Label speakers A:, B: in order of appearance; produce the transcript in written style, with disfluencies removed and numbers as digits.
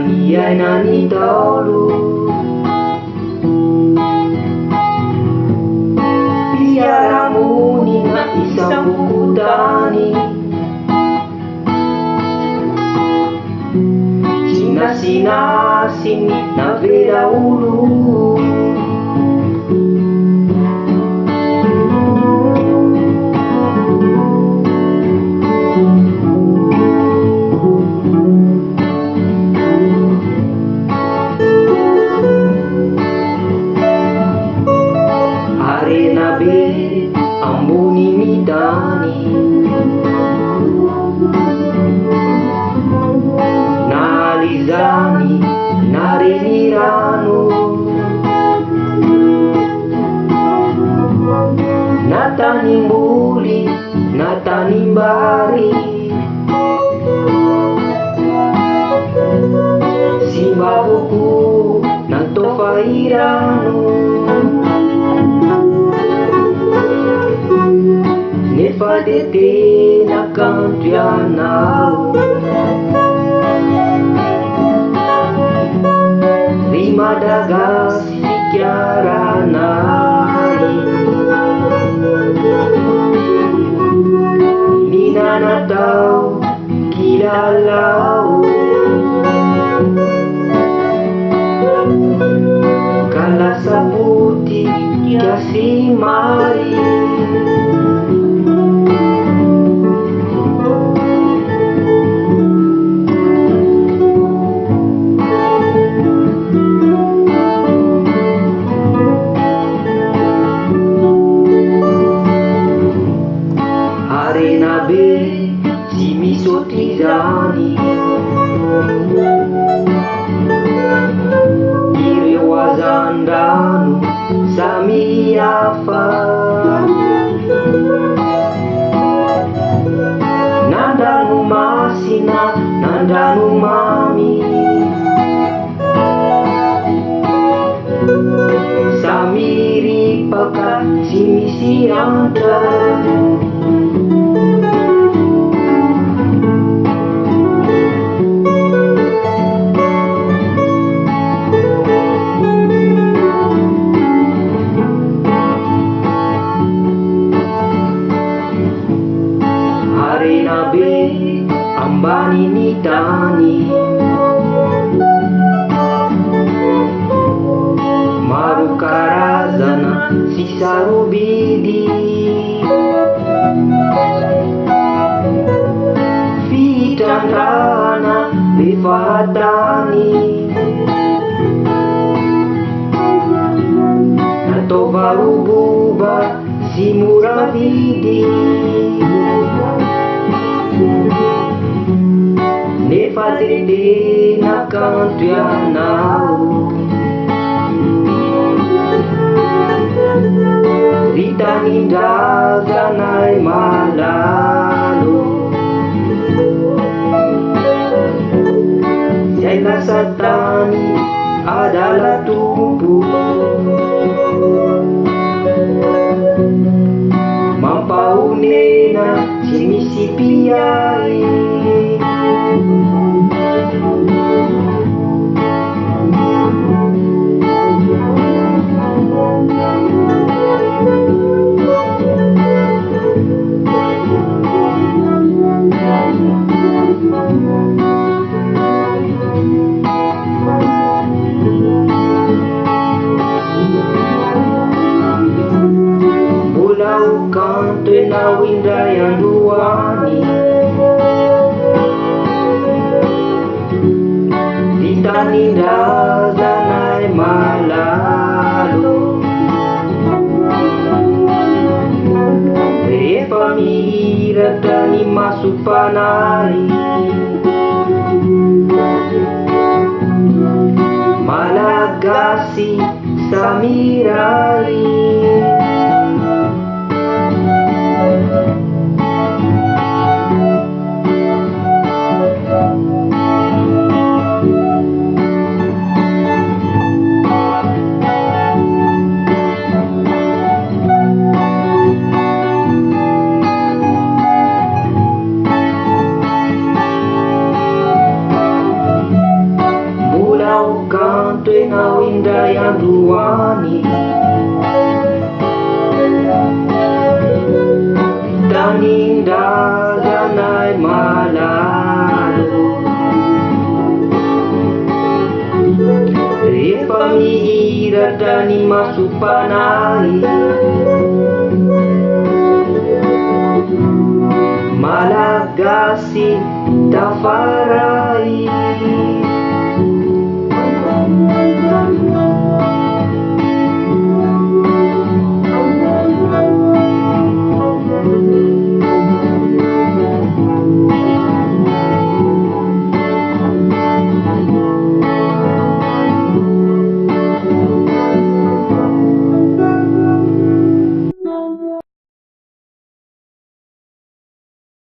A: Niai nani taulu biara muni na isang bukutani Sinasin na vera ulu Arena be ambuni midani Nalizani narinirano Natanimbuli natanimbari Simbabuku nantofairano Nefadete nakantrianao Rimadagas sikiaranai Ninanatau kilalau Kalasaputi kiasimari Arena be simisotizani Irewazandanu samiafa Nandanu masina nandanu mami Samiri paka simisianta Arena be ambani nitani Marukarazana sisarubidi Fitandana befatani Natovarububa simuravidi Nefadete nakantrianao Ritanindraganai malalo Yaila satani adalah tubuh Mampaunena simisipiai Bulau kanto na windayan duani Titanindraganai malalo Efamiratani masupanai Malagasi samirai kanto enao indray androany. Tanindrazanay malalo, rehefa mihiratra ny masopanay, malagasy tafaray.